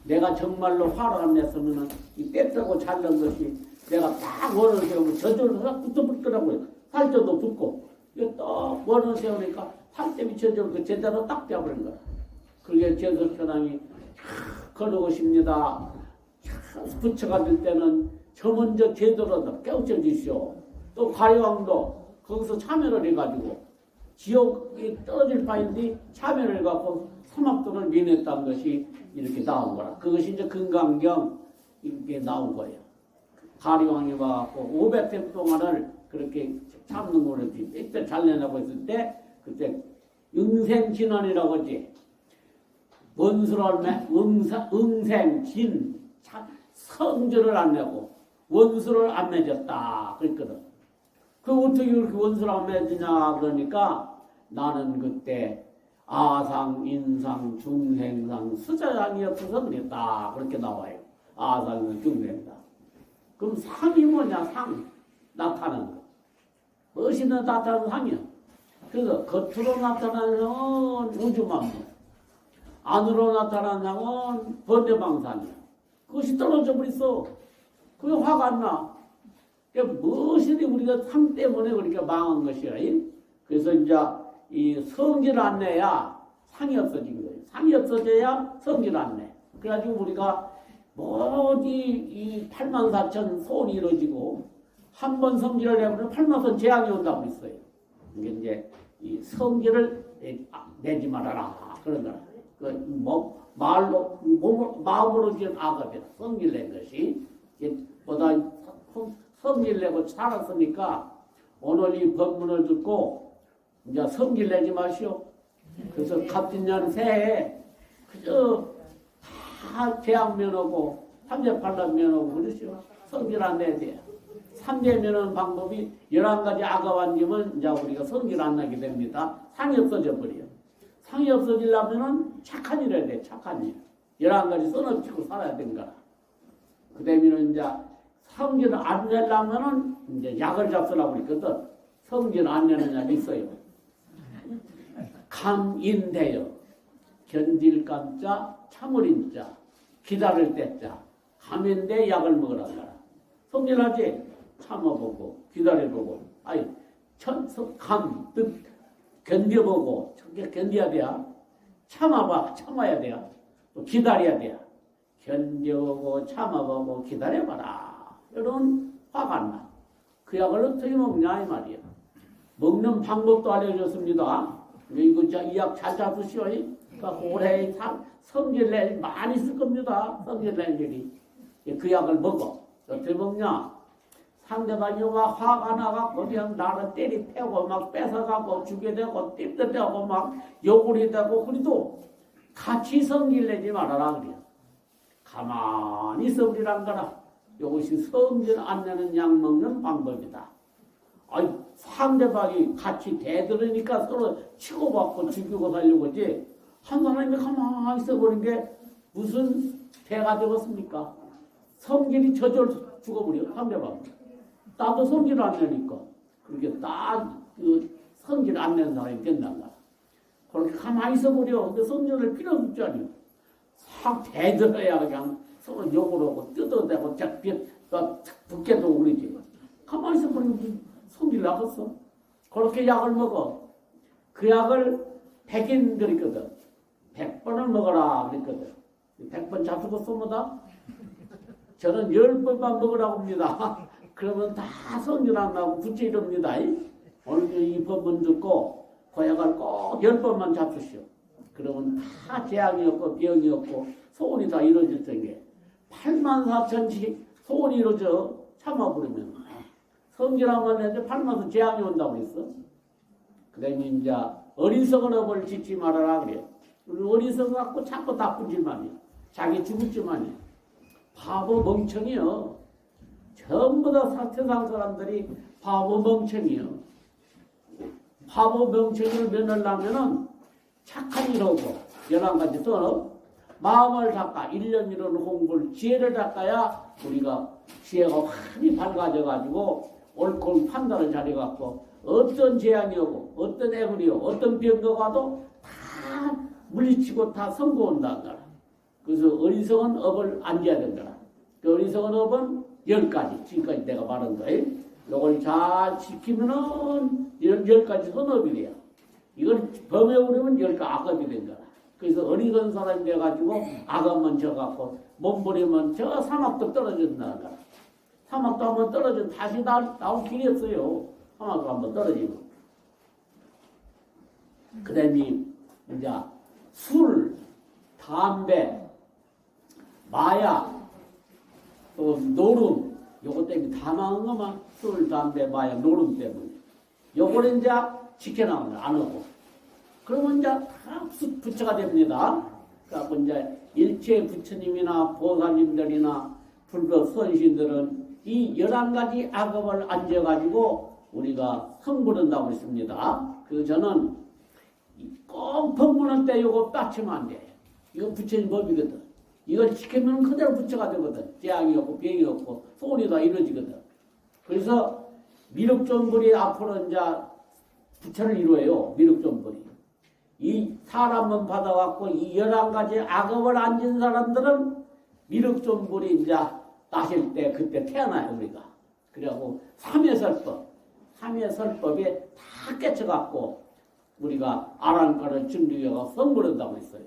내가 정말로 화를 안 냈으면 이 뺐다고 잘난 것이 내가 딱 원을 세우면 저절로 딱 붙어붙더라고요. 살쪄도 붙고 이거 딱 원을 세우니까 살점이 저절로 제대로 딱 잡아버린 거야. 그게 제석천왕이 걸어오십니다. 부처가 될 때는 저 먼저 제대로 깨우쳐 주시오. 또 가리왕도 거기서 참여를 해가지고 지옥이 떨어질 바인데 참여를 해갖고 사막도를 면했다는 것이 이렇게 나온 거라. 그것이 이제 금강경 이렇게 나온 거예요. 가리왕이 와갖고 500년 동안을 그렇게 참는 거를 빽빽 잘내려고 했을 때 그때 응생진원이라고 하지. 원수를 응생진 성질을 안 내고 원수를 안 맺었다 그랬거든. 그 어떻게 그렇게 원수랑 맺으냐 그러니까 나는 그때 아상, 인상, 중생상, 수자상이 없어서 그랬다. 그렇게 나와요. 아상은 중생상. 그럼 상이 뭐냐? 상. 나타나는 거. 무엇이 나타나는 상이야. 그래서 겉으로 나타나는 상은 우주만물. 안으로 나타나는 상은 번뇌방산이야. 그것이 떨어져 버렸어. 그게 화가 안 나. 그러니까 무엇이든 우리가 상 때문에 그렇게 망한 것이야. 그래서 이제 이 성질 안 내야 상이 없어진 거예요. 상이 없어져야 성질 안 내. 그래가지고 우리가 모두 이 84,000 소원이 이루어지고 한 번 성질을 내면 8만선 재앙이 온다고 있어요. 이게 이제 이 성질을 내지 말아라 그런 거라. 말로 마음으로 지은 악업이다. 성질 낸 것이 보다 성질 내고 살았으니까 오늘 이 법문을 듣고 이제 성질 내지 마시오. 그래서 같은 년 새해 그저 다 재앙 면하고 삼재팔란 면하고 그러시오. 성질 안 내야 돼요. 삼재 면하는 방법이 11가지 악업 안 지면 이제 우리가 성질 안 나게 됩니다. 상이 없어져 버려요. 상이 없어지려면은 착한 일 해야 돼. 착한 일. 11가지 써놓치고 살아야 되는 거라. 그 다음에는 이제 성질 안 내려면은 이제 약을 잡수라고 그랬거든. 성질 안 내는 약이 있어요. 감인대요. 견딜 감자, 참을인자, 기다릴 때자. 감인대 약을 먹으라 하라. 성질하지? 참아보고, 기다려보고. 아니, 뜻, 견뎌보고, 견뎌야 돼야. 참아야 돼야. 또 기다려야 돼야. 견뎌보고, 참아보고, 기다려봐라. 이런 화가 안 나. 그 약을 어떻게 먹냐, 이 말이야. 먹는 방법도 알려줬습니다. 이거 이 약 잘 잡으시오. 그러니까 올해 성질낼 많이 쓸 겁니다. 성질낼 일이. 그 약을 먹어. 어떻게 먹냐? 상대방이 화가 나갖고 그냥 나를 때리 패고 막 뺏어가고 주게 되고 띠뜻대고 막 욕을 해대고 그래도 같이 성질내지 말아라 그래요. 가만히 있어버리란 거라. 이것이 성질 안 내는 약 먹는 방법이다. 아니, 상대방이 같이 대들으니까 서로 치고받고 죽이고 살려고 하지. 한 사람이 가만히 있어버린 게 무슨 대가 되겠습니까? 성질이 저절로 죽어버려, 상대방. 나도 성질 안 내니까. 그렇게 그 성질 안 내는 사람이 된단 말이야. 그렇게 가만히 있어버려. 근데 성질을 필요 없지 않니? 싹 대들어야 그냥 서로 욕을 하고 뜯어대고 붙게도 그러지. 가만히 있어버리면 성질 나겠어. 그렇게 약을 먹어. 그 약을 100인 그랬거든. 100번을 먹어라 그랬거든. 100번 잡수고 쏘면다. 저는 10번만 먹으라고 합니다. 그러면 다 성질 안 나고 부채 이럽니다. 오늘 이 법문 듣고 그 약을 꼭 10번만 잡수시오. 그러면 다 재앙이 없고 병이 없고 소원이 다 이루어질 텐데 84,000씩 소원이 이루어져 참아버리면 성질하면 했는데 8만선 재앙이 온다고 했어. 그 다음에 이제 어리석은 업을 짓지 말아라 그래. 우리 어리석어 갖고 자꾸 나쁜 짓만 해. 자기 죽을 짓만 해. 바보 멍청이요. 전부 다 세상 사람들이 바보 멍청이요. 바보 멍청이를 면하려면은 착한 일 하고 11가지 써놓 마음을 닦아 1년 이루는 공부를 지혜를 닦아야 우리가 지혜가 많이 밝아져가지고 옳고 판단을 잘해갖고 어떤 재앙이 오고 어떤 애군이 오고 어떤 병거가 와도 다 물리치고 다 성공한다는 거라. 그래서 어리석은 업을 안 지어야 된다. 그 어리석은 업은 10가지 지금까지 내가 말한 거예요. 이걸 잘 지키면은 10가지 선업이 돼요. 이걸 범에 오르면 10가지 악업이 된 거라. 그래서 어리석은 사람이 돼가지고 악업만 져갖고 몸부리면 저 사막도 떨어진다는 거라. 사막도 한번 떨어지면 다시 나올 길이 없어요. 사막도 한번 떨어지면. 그 다음에 이제 술, 담배, 마약, 또 노름, 요거 때문에 다 나온 거만 술, 담배, 마약, 노름 때문에. 요거를 이제 지켜나오면 안 하고. 그러면 이제 다 부처가 됩니다. 그래서 이제 일체 부처님이나 보살님들이나 불법 선신들은 이 11가지 악업을 안 져가지고 우리가 성부른다고 했습니다. 그래서 저는 꼭 법문할 때 이거 빠치면 안 돼. 이거 부처님 법이거든. 이걸 지키면 그대로 부처가 되거든. 재앙이 없고 비행이 없고 소원이 다 이루어지거든. 그래서 미륵존불이 앞으로 이제 부처를 이루어요. 미륵존불이. 이 사람은 받아갖고 이 11가지 악업을 안 진 사람들은 미륵존불이 이제 나실 때 그때 태어나요, 우리가. 그래갖고 삼해설법에 다 깨쳐갖고 우리가 아랑가를 준비해가 성불한다고 했어요.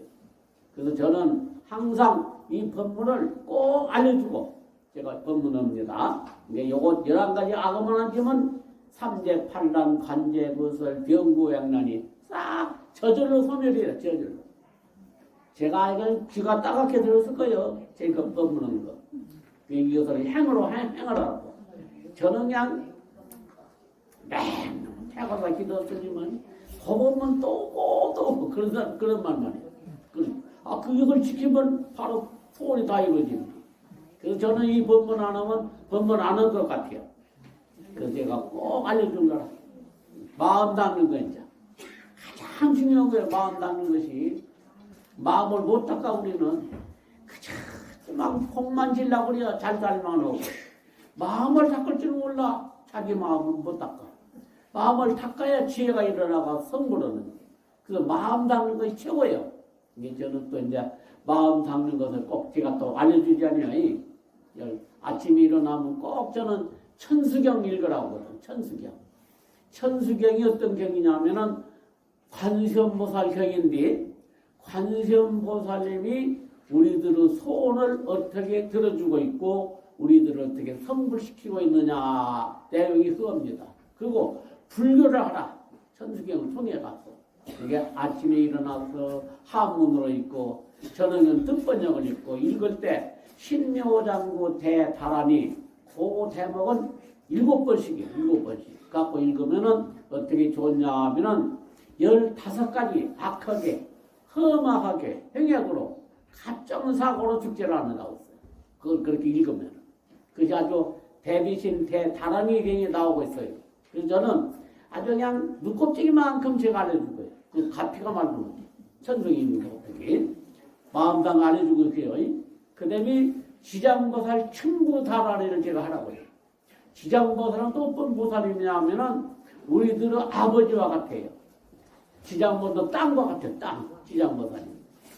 그래서 저는 항상 이 법문을 꼭 알려주고 제가 법문합니다. 이게 요거 11가지 악업을 안 지면 삼재, 판란, 관제, 거설, 병구양난이 싹 저절로 소멸이에요. 저절로. 제가 이건 귀가 따갑게 들었을 거예요. 제가 법문한 거. 이것을 행으로 행하라고. 저는 그냥 맨 태가가 기도했지만 법문만 또 오고 그런 말만 해요. 이걸 지키면 바로 소원이 다 이루어집니다. 그래서 저는 이 법문 안 하면 법문 안 한 것 같아요. 그래서 제가 꼭 알려준 거라. 마음 닦는 거 이제. 가장 중요한 거예요. 마음 닦는 것이. 마음을 못 닦아 우리는 그저 막 폭만 질라고 그래야 잘 살만 하고 마음을 닦을 줄 몰라. 자기 마음을 못 닦아. 마음을 닦아야 지혜가 일어나가 성불하는. 그래서 마음 닦는 것이 최고예요. 이게 저는 또 이제 마음 닦는 것을 꼭 제가 또 알려주잖아요. 아침에 일어나면 꼭 저는 천수경 읽으라고 하거든. 천수경. 천수경이 어떤 경이냐면은 관세음보살 경인데 관세음보살님이 우리들의 소원을 어떻게 들어주고 있고 우리들을 어떻게 성불시키고 있느냐 내용이 그겁니다. 그리고 불교를 하라. 천수경을 통해 가서 이게 아침에 일어나서 한문으로 읽고 저녁은 뜻번역을 읽고 읽을 때 신묘장구 대다란이 그 대목은 7번씩이에요. 7번씩 갖고 읽으면은 어떻게 좋냐 하면은 15가지 악하게 험악하게 행약으로 가정사고로 죽지를 않는다고 했어요. 그걸 그렇게 읽으면 그것이 아주 대비신 대다란이 경이 나오고 있어요. 그래서 저는 아주 그냥 눈곱지기만큼 제가 알려줄 거예요. 그 가피가 말고 천성이 있는 거 어떻게 마음당 알려주고 있어요. 그 다음에 지장보살 층부다라리를 제가 하라고 해요. 지장보살은 또 어떤 보살이냐 하면은 우리들의 아버지와 같아요. 지장보살도 땅과 같아요. 땅. 지장보살이.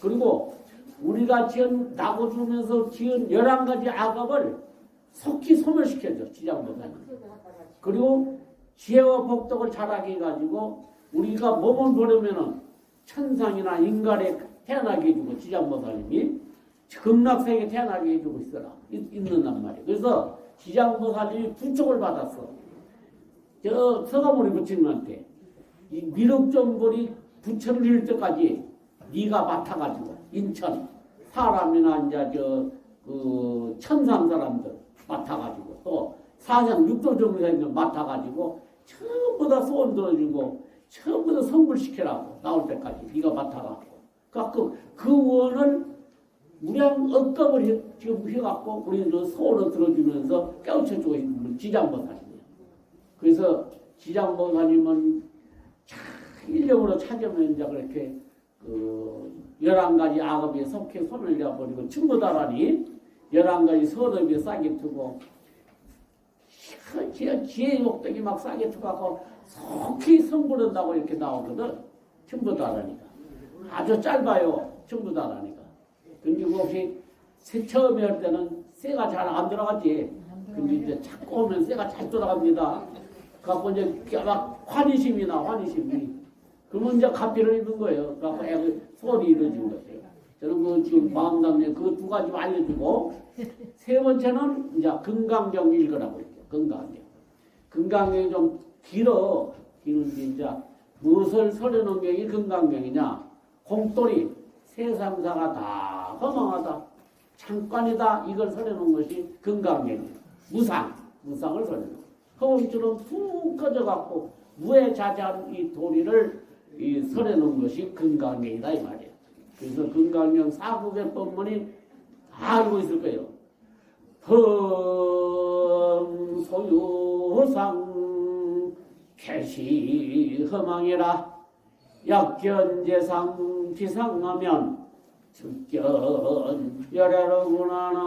그리고 우리가 지은 나고 주면서 지은 11가지 악업을 속히 소멸시켜줘. 지장보살이. 그리고 지혜와 복덕을 잘하게 해가지고 우리가 몸을 보려면은 천상이나 인간에 태어나게 해주고 지장보살님이 극락세계에 태어나게 해주고 있는단 말이에요. 그래서 지장보살님이 부촉을 받았어. 저 서가모니 부처님한테 이 미륵존불이 부처를 이룰 때까지 네가 맡아가지고 인천 사람이나 이제 그 천상 사람들 맡아가지고 또 사상 육도정사님들 맡아가지고 전부 다 소원 들어주고 전부 다 성불시키라고 나올 때까지 네가 맡아가지고 그 원을 무량 억겁을 지금 해갖고 우리는 소원을 들어주면서 깨우쳐주고 있는 지장보살이에요. 그래서 지장보살님은 일념으로 찾으면 이제 그렇게 11가지 악업에 속해 손을 내버리고 충분하라니 11가지 선업에 싸게 두고 지혜 욕덕이 막 싸게 두고 속히 성불한다고 이렇게 나오거든. 충분하라니까. 아주 짧아요. 충분하라니까. 근데 혹시 처음에 할 때는 쇠가 잘 안 들어가지. 근데 이제 자꾸 오면 쇠가 잘 들어갑니다. 갖고 이제 막 환희심이. 그러면 이제 가피를 입은 거예요. 그래갖고 소원이 이루어진 거예요. 저는 그 지금 마음담에 그 2가지 알려주고, 3번째는 이제 금강경 읽으라고 했죠. 금강경. 금강경이 좀 길은데 이제 무엇을 서려놓은 경이 금강경이냐? 공돌이 세상사가 다 허망하다. 잠깐이다. 이걸 서려놓은 것이 금강경이에요. 무상을 서려놓은. 허공처럼 푹 꺼져갖고 무에 자자한 이 도리를 서려놓은 것이 금강경이다 이 말이에요. 그래서 금강경 4국의 법문이 다 알고 있을 거예요. 흠 소유상 개시 허망이라 약견재상 비상하면 즉견 열애로구나.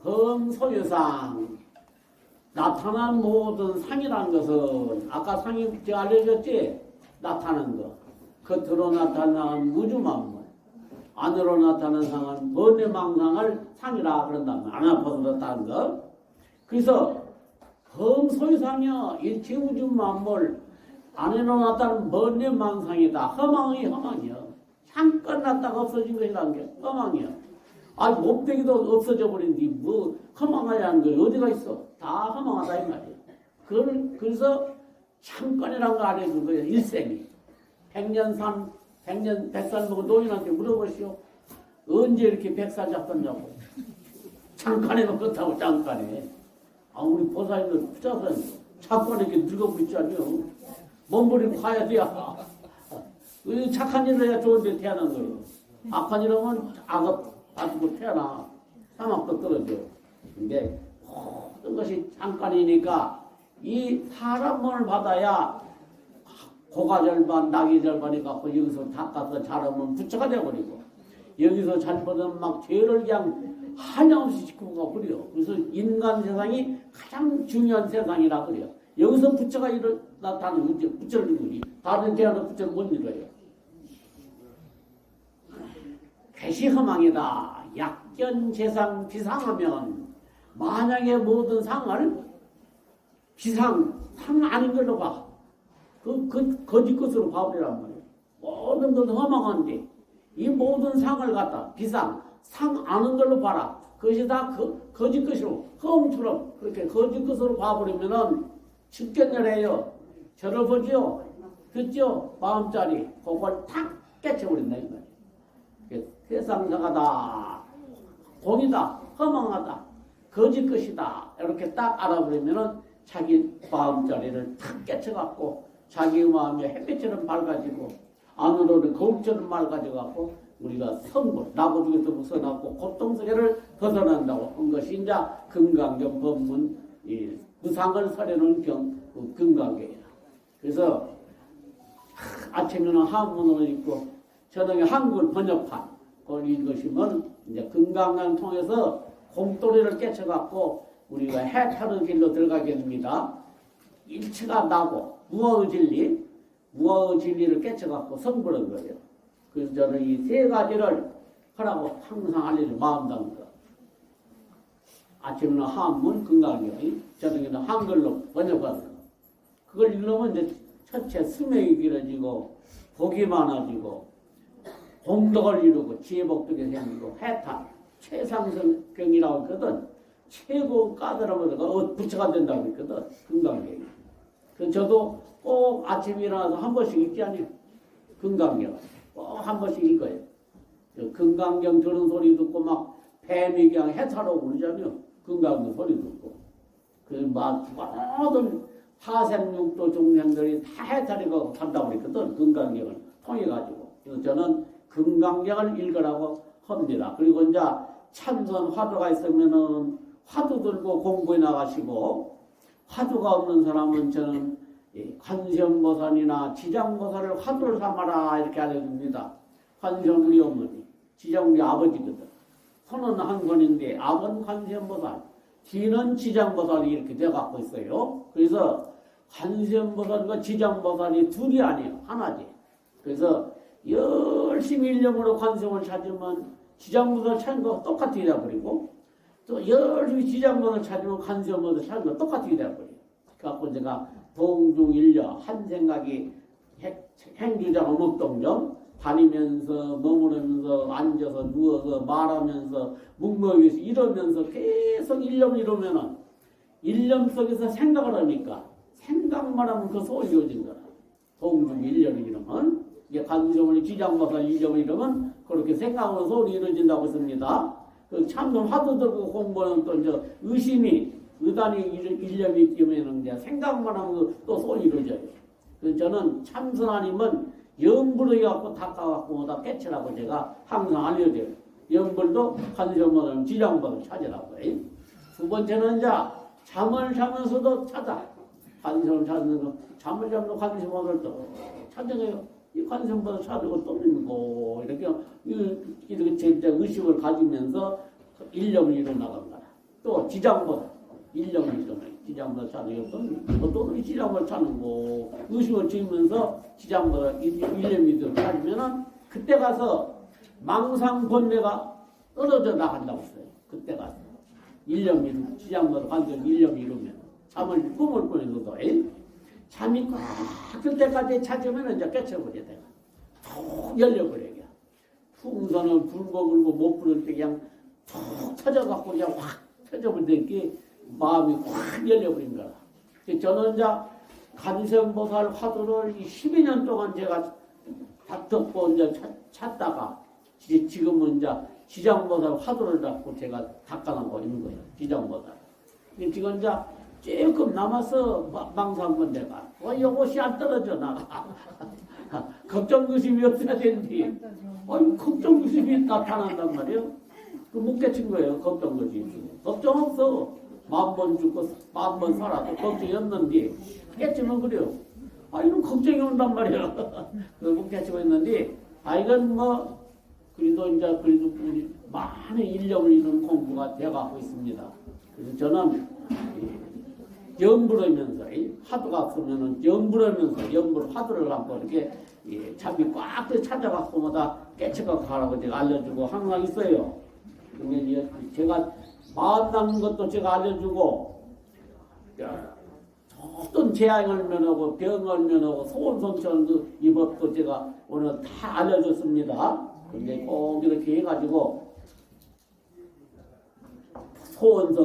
범소유상 나타난 모든 상이라는 것은 아까 상이 알려졌지? 나타난 것 겉으로 나타난 무주만물 안으로 나타난 상은 번뇌망상을 상이라 그런다면 안 아파서 그렇다는 것. 그래서 범소유상이여 일체우주만물 안으로 나타난 번뇌망상이다. 허망이 허망이여. 잠깐 났다가 없어진 것이라는 게 허망이여. 아니 몸뚱이도 없어져 버린디 뭐 허망하냐는 거 어디가 있어? 다 허망하다 이 말이야. 그래서 잠깐이라는 거 알려준 거예요. 일생이. 100살 먹은 노인한테 물어보시오. 언제 이렇게 100살 잡혔냐고. 잠깐에만 그렇다고 잠깐에. 아 우리 보살님들 붙잡아서 잠깐 이렇게 늙어버리고 있잖아요. 몸부림 가야 돼야. 착한 일을 해야 좋은 데 태어난 거예요. 악한 일 하면 가지고 태어나 사막도 떨어져. 근데 모든 것이 잠깐이니까 이 사람 몸을 받아야 고가절반, 나기절반이 갖고 여기서 닦아서 잘하면 부처가 되어버리고 여기서 잘못하면 막 죄를 그냥 한량없이 짓고 가버려. 그래서 인간 세상이 가장 중요한 세상이라 그래요. 여기서 부처가 나타나는 부처를 이루니 다른 데는 부처를 못 이뤄요. 개시허망이다. 약견재상 비상하면 만약에 모든 상을 상 아닌 걸로 봐. 거짓 것으로 봐버리란 말이에요. 모든 건 허망한데 이 모든 상을 갖다 상 아는 걸로 봐라. 그것이 다 거짓 것으로 허움처럼 그렇게 거짓 것으로 봐버리면은 즉견열해요. 저를 보지요. 듣죠? 마음자리 그걸 탁 깨쳐버린다 이 말이에요. 세상사가다, 공이다, 허망하다, 거짓 것이다 이렇게 딱 알아버리면은 자기 마음자리를 탁 깨쳐갖고 자기 마음이 햇빛처럼 밝아지고 안으로는 거울처럼 맑아져갖고 우리가 선물 나고 중에서 벗어났고 고통세계를 벗어난다고 한 것이 이제 금강경 법문 무상을 설해놓은 금강경이라. 그래서 아침에는 한문으로 읽고 저녁에 한글 번역판 그걸 읽으시면 이제 금강강 통해서 공돌이를 깨쳐갖고 우리가 해타는 길로 들어가게 됩니다. 일체가 나고 무아의 진리를 깨쳐갖고 선보는 거예요. 그래서 저는 이 세 가지를 하라고 항상 알려줘 마음 담은 거. 아침에는 한문 금강경, 저녁에는 한글로 번역하는 거. 그걸 읽으면 이제 첫째 수명이 길어지고 복이 많아지고 공덕을 이루고 지혜복덕이 생기고 해탈 최상승경이라고 했거든. 최고 까다로워가 부처가 된다고 했거든. 금강경이. 그래서 저도 꼭 아침에 일어나서 한 번씩 읽지 않아요. 금강경 꼭 한 번씩 읽어요. 금강경 들은 소리 듣고 막 뱀이 그냥 해탈하고 그러잖아요. 금강경 소리 듣고 그막 모든 사생육도 중생들이 다 해탈해가고 산다고 그랬거든. 금강경을 통해가지고. 그래서 저는 금강경을 읽으라고 합니다. 그리고 이제 참선 화두가 있으면은 화두 들고 공부해 나가시고, 화두가 없는 사람은 저는 관세음보살이나 지장보살을 화두를 삼아라 이렇게 알려줍니다. 관세음 우리 어머니, 지장 우리 아버지거든. 손은 한 권인데 아버는 관세음보살, 뒤는 지장보살이 이렇게 되어갖고 있어요. 그래서 관세음보살과 지장보살이 둘이 아니에요. 하나지. 그래서 열심히 일념으로 관세음을 찾으면 지장보살 찾는 거 똑같이 되어버리고, 또 열심히 지장보살 찾으면 관세음보살 찾는 거 똑같이 되어버려요. 그래갖고 제가 동중일려 한 생각이 행주장 어묵동정 다니면서 머무르면서 앉아서 누워서 말하면서 묵먹이면서 이러면서 계속 일념을 이루면은 일념 속에서 생각을 하니까 생각만 하면 그 소리 이루어진 거라. 동중일려를 이루면 이게 관세음을 지장보살 이점을 이루면 그렇게 생각으로 소리 이루어진다고 했습니다. 그 참선 화두 들고 공부하는 또 이제 의심이 의단이 일념이 있으면 이제 생각만 하면 또 소리 이루어져요. 그래서 저는 참선 아니면 염불을 갖고 닦아갖고 다 깨치라고 제가 항상 알려줘요. 염불도 관세음보다는 지장보다를 찾으라고. 두 번째는 이제 잠을 자면서도 찾아. 관세음을 찾는 거. 잠을 자면서 관세음보다를 또 찾아요. 이 관세음보다 찾고 또 있고 이렇게 진짜 의식을 가지면서 일념을 이뤄나간 거라. 또 지장보다 일념을 이뤄나요. 지장보다 찾아요. 또 지장보다 찾는 거. 의식을 지으면서 지장보다 일념이 찾으면은 그때 가서 망상 본래가 떨어져 나간다고 했어요. 그때 가서 일념 이루 지장보다 관세음 일념 이루면 잠을 꿈을 꾸면서도 잠이 꽉 들 때까지 찾으면 이제 깨쳐버려 내가 툭 열려버려. 풍선은 불고 불고 못 부를 때 그냥 툭 터져갖고 그냥 확 터져버리니까 마음이 확 열려버린 거라. 저는 이제 관세음보살 화두를 12년 동안 제가 다듣고 이제 찾다가 지금은 이제 지장보살 화두를 잡고 제가 닦아나고 있는 거예요. 지장보살. 지금 이제 조금 남아서 망상건 내가 이것이 안 떨어져 나가. 걱정 의심이 없어야 되는데 걱정 의심이 나타난단 말이에요. 못 깨친 거예요. 걱정 의심이. 걱정 없어. 10,000번 죽고 10,000번 살아도 걱정이 없는데 깨치면 그래요. 이런 걱정이 온단 말이에요. 못 깨치고 있는데 이건 그래도 이제 우리 많은 인력을 이룬 공부가 되어가고 있습니다. 그래서 저는 염불하면서 화두가 없으면은 염불 화두를 갖고 이렇게 잠이 꽉 찾아갖고마다 깨쳐갖고 가라고 제가 알려주고 항상 있어요. 근데 제가 마음 닦는 것도 제가 알려주고 어떤 재앙을 면하고 병을 면하고 소원성천 이 법도 제가 오늘 다 알려줬습니다. 근데 꼭 이렇게 해가지고 소원성